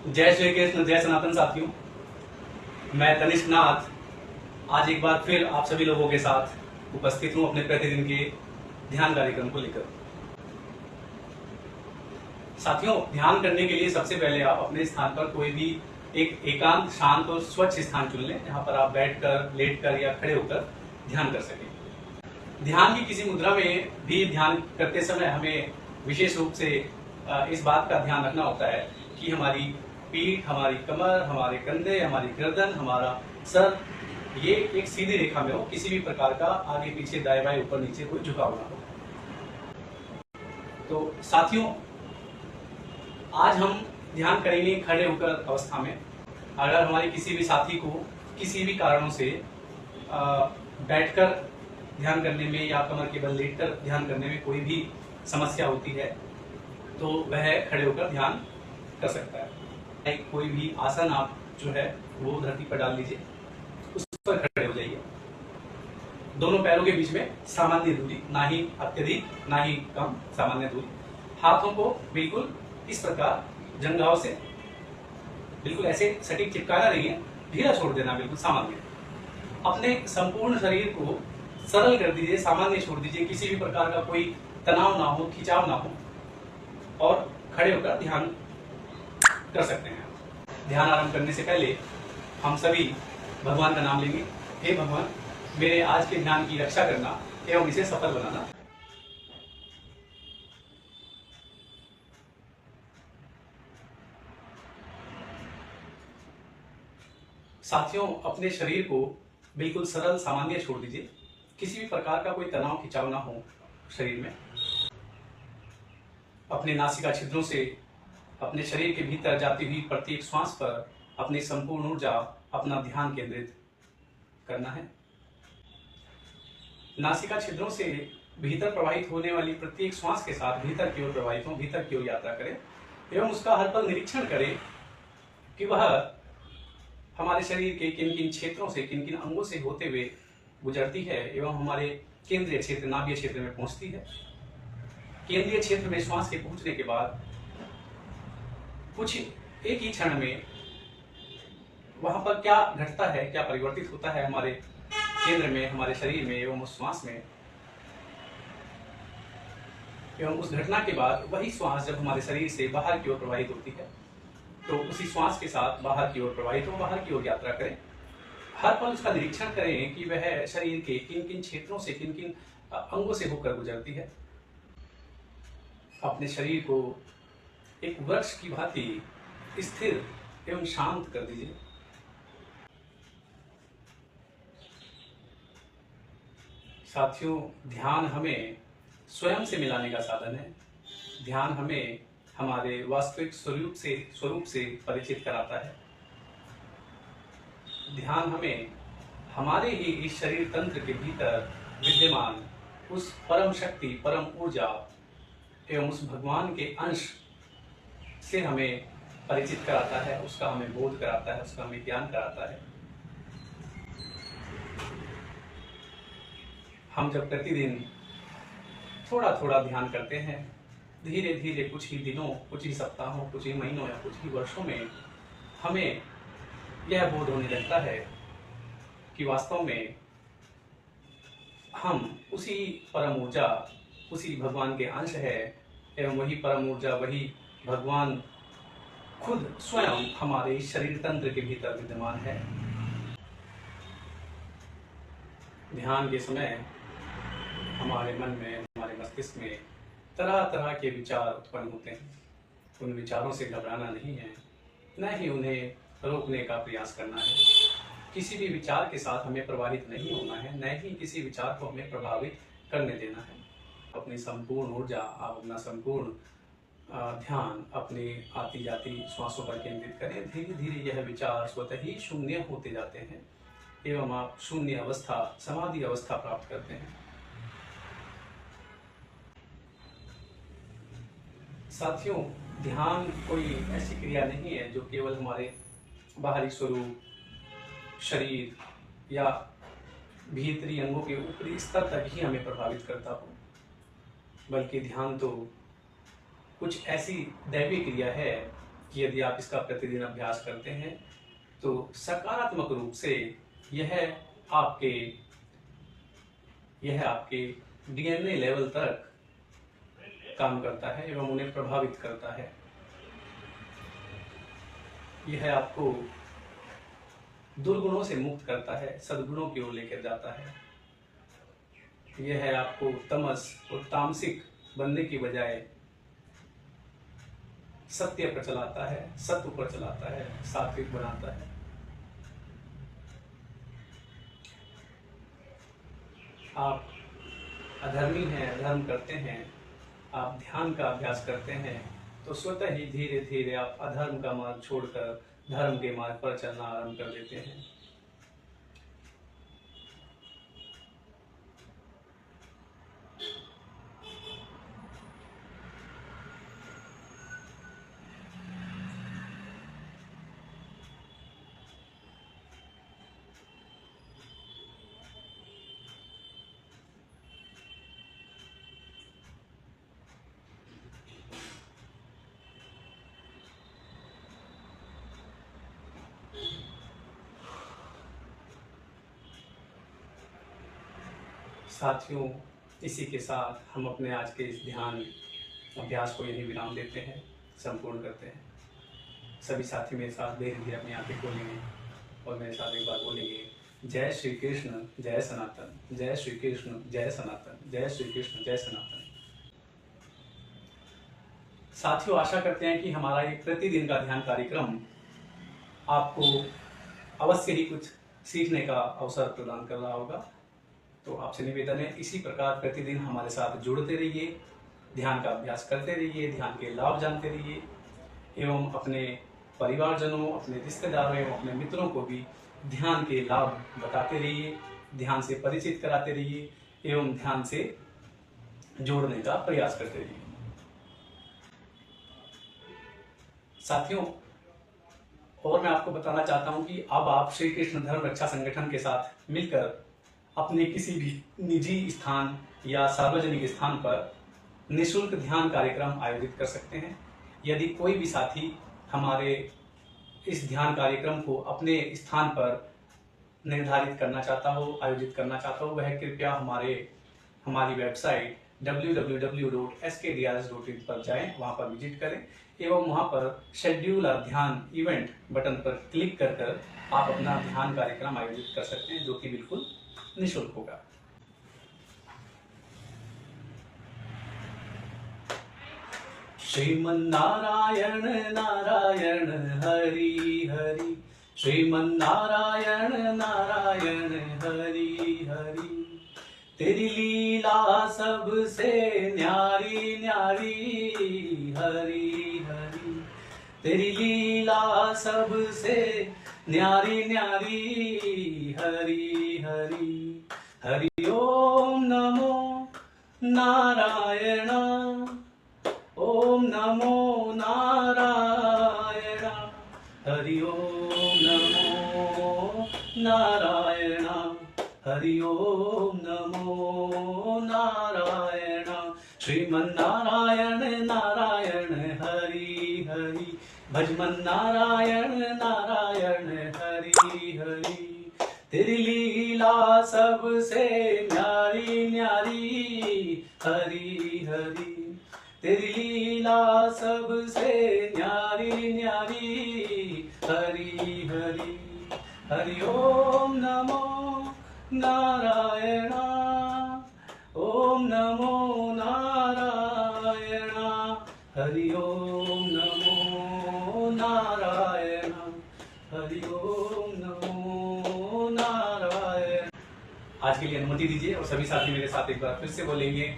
जय श्री कृष्ण, जय सनातन साथियों। मैं तनिष्क नाथ आज एक बार फिर आप सभी लोगों के साथ उपस्थित हूं अपने प्रतिदिन के ध्यान कार्यक्रम को लेकर। साथियों, ध्यान करने के लिए सबसे पहले आप अपने स्थान पर कोई भी एक एकांत, शांत और स्वच्छ स्थान चुन लें, जहां पर आप बैठकर, लेटकर या खड़े होकर ध्यान कर सकें। ध्यान की किसी मुद्रा में भी ध्यान करते समय हमें विशेष रूप से इस बात का ध्यान रखना होता है कि हमारी पीठ, हमारी कमर, हमारे कंधे, हमारी गर्दन, हमारा सर ये एक सीधी रेखा में हो, किसी भी प्रकार का आगे पीछे, दाएं बाएं, ऊपर नीचे कोई झुकाव ना हो। तो साथियों, आज हम ध्यान करेंगे खड़े होकर अवस्था में। अगर हमारे किसी भी साथी को किसी भी कारणों से बैठकर ध्यान करने में या कमर के बल लेटकर ध्यान करने में कोई भी समस्या होती है तो वह खड़े होकर ध्यान कर सकता है। कोई भी आसन आप जो है वो धरती पर डाल लीजिए, उस पर खड़े हो जाइए। दोनों पैरों के बीच में सामान्य दूरी, ना ही अत्यधिक ना ही कम, सामान्य दूरी। हाथों को बिल्कुल इस प्रकार जंघाओं से बिल्कुल ऐसे सटीक चिपकाना नहीं है, ढीला छोड़ देना, बिल्कुल सामान्य। अपने संपूर्ण शरीर को सरल कर दीजिए, सामान्य छोड़ दीजिए, किसी भी प्रकार का कोई तनाव ना हो, खिंचाव ना हो, और खड़े होकर ध्यान कर सकते हैं। ध्यान आरंभ करने से पहले हम सभी भगवान का नाम लेंगे। हे भगवान, मेरे आज के ध्यान की रक्षा करना एवं इसे सफल बनाना। साथियों, अपने शरीर को बिल्कुल सरल, सामान्य छोड़ दीजिए, किसी भी प्रकार का कोई तनाव, खिंचाव ना हो शरीर में। अपने नासिका छिद्रों से अपने शरीर के भीतर जाती हुई प्रत्येक श्वास पर अपनी संपूर्ण ऊर्जा, अपना ध्यान केंद्रित करना है। नासिका छिद्रों से भीतर प्रवाहित होने वाली प्रत्येक श्वास के साथ भीतर की ओर प्रवाहित हो, भीतर की ओर यात्रा करें एवं उसका हर पल निरीक्षण करें कि वह हमारे शरीर के किन किन क्षेत्रों से, किन किन अंगों से होते हुए गुजरती है एवं हमारे केंद्रीय क्षेत्र, नाभीय क्षेत्र में पहुंचती है। केंद्रीय क्षेत्र में श्वास के पहुंचने के बाद कुछ एक ही क्षण में वहां पर क्या घटता है, क्या परिवर्तित होता है हमारे केंद्र में, हमारे शरीर में एवं उस श्वास में। एवं उस घटना के बाद वही श्वास जब हमारे शरीर से बाहर की ओर प्रवाहित होती है तो उसी श्वास के साथ बाहर की ओर प्रवाहित हो, बाहर की ओर यात्रा करें। हर पल उसका निरीक्षण करें कि वह शरीर के किन किन क्षेत्रों से, किन किन अंगों से होकर गुजरती है। अपने शरीर को एक वृक्ष की भांति स्थिर एवं शांत कर दीजिए। साथियों, ध्यान हमें स्वयं से मिलाने का साधन है। ध्यान हमें हमारे वास्तविक स्वरूप से परिचित कराता है। ध्यान हमें हमारे ही इस शरीर तंत्र के भीतर विद्यमान उस परम शक्ति, परम ऊर्जा एवं उस भगवान के अंश से हमें परिचित कराता है, उसका हमें बोध कराता है, उसका हमें ज्ञान कराता है। हम जब प्रतिदिन थोड़ा थोड़ा ध्यान करते हैं, धीरे धीरे कुछ ही दिनों, कुछ ही सप्ताहों, कुछ ही महीनों या कुछ ही वर्षों में हमें यह बोध होने लगता है कि वास्तव में हम उसी परम ऊर्जा, उसी भगवान के अंश है एवं वही परम ऊर्जा, वही भगवान खुद स्वयं हमारे शरीर तंत्र के भीतर विद्यमान है। ध्यान के समय हमारे मन में, हमारे मस्तिष्क में तरह तरह के विचार उत्पन्न होते हैं। उन विचारों से घबराना नहीं है, न ही उन्हें रोकने का प्रयास करना है। किसी भी विचार के साथ हमें प्रभावित नहीं होना है, न ही किसी विचार को हमें प्रभावित करने देना है। अपनी संपूर्ण ऊर्जा, आप अपना संपूर्ण ध्यान अपनी आती जाती श्वासों पर केंद्रित करें। धीरे धीरे यह विचार स्वतः ही शून्य होते जाते हैं एवं आप शून्य अवस्था, समाधि अवस्था प्राप्त करते हैं। साथियों, ध्यान कोई ऐसी क्रिया नहीं है जो केवल हमारे बाहरी स्वरूप, शरीर या भीतरी अंगों के ऊपरी स्तर तक ही हमें प्रभावित करता हो, बल्कि ध्यान तो कुछ ऐसी दैवी क्रिया है कि यदि आप इसका प्रतिदिन अभ्यास करते हैं तो सकारात्मक रूप से यह आपके डीएनए लेवल तक काम करता है एवं उन्हें प्रभावित करता है। यह आपको दुर्गुणों से मुक्त करता है, सद्गुणों की ओर लेकर जाता है। यह आपको तमस और तामसिक बनने की बजाय सत्य पर चलाता है, सत्व पर चलाता है, सात्विक बनाता है। आप अधर्मी हैं, अधर्म करते हैं, आप ध्यान का अभ्यास करते हैं तो स्वतः ही धीरे धीरे आप अधर्म का मार्ग छोड़कर धर्म के मार्ग पर चलना आरंभ कर देते हैं। साथियों, इसी के साथ हम अपने आज के इस ध्यान अभ्यास को यही विराम देते हैं, संपूर्ण करते हैं। सभी साथी मेरे साथ धीरे धीरे अपनी आंखें खोलेंगे और मेरे साथ एक बार बोलेंगे, जय श्री कृष्ण जय सनातन, जय श्री कृष्ण जय सनातन, जय श्री कृष्ण जय सनातन। साथियों, आशा करते हैं कि हमारा ये प्रतिदिन का ध्यान कार्यक्रम आपको अवश्य ही कुछ सीखने का अवसर प्रदान कर रहा होगा। तो आपसे निवेदन है, इसी प्रकार प्रतिदिन हमारे साथ जुड़ते रहिए, ध्यान का अभ्यास करते रहिए, ध्यान के लाभ जानते रहिए एवं अपने परिवारजनों, अपने रिश्तेदारों एवं अपने मित्रों को भी ध्यान के लाभ बताते रहिए, ध्यान से परिचित कराते रहिए एवं ध्यान से जोड़ने का प्रयास करते रहिए। साथियों, और मैं आपको बताना चाहता हूं कि अब आप श्री कृष्ण धर्म रक्षा संगठन के साथ मिलकर अपने किसी भी निजी स्थान या सार्वजनिक स्थान पर निःशुल्क ध्यान कार्यक्रम आयोजित कर सकते हैं। यदि कोई भी साथी हमारे इस ध्यान कार्यक्रम को अपने स्थान पर निर्धारित करना चाहता हो, आयोजित करना चाहता हो, वह कृपया हमारी वेबसाइट www.skdrs.in पर जाएं, वहां पर विजिट करें एवं वहां पर शेड्यूल ध्यान इवेंट बटन पर क्लिक कर आप अपना ध्यान कार्यक्रम आयोजित कर सकते हैं, जो कि बिल्कुल निःशुल्क होगा। श्रीमन्नारायण नारायण हरि हरि, श्रीमन्नारायण नारायण हरि हरि। तेरी लीला सबसे न्यारी न्यारी हरि हरि, तेरी लीला सबसे न्यारी न्यारी हरि हरि। हरि ओम नमो नारायण, ओम नमो नारायण, हरि ओम नमो नारायण, हरि ओम नमो नारायण। श्रीमन्नारायण नारायण हरि हरि, भजमन नारायण नारायण हरि हरि। तेरी लीला सबसे न्यारी न्यारी हरि हरि, तेरी लीला सबसे न्यारी न्यारी हरि हरि। हरि ओम नमो नारायण, ओम नमो नारायण, हरि ओम नमो नारायण, हरि ओम नमो नारायण। आज के लिए अनुमति दीजिए और सभी साथी मेरे साथ एक बार फिर से बोलेंगे,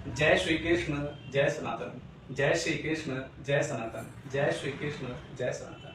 जय श्री कृष्ण जय सनातन, जय श्री कृष्ण जय सनातन, जय श्री कृष्ण जय सनातन।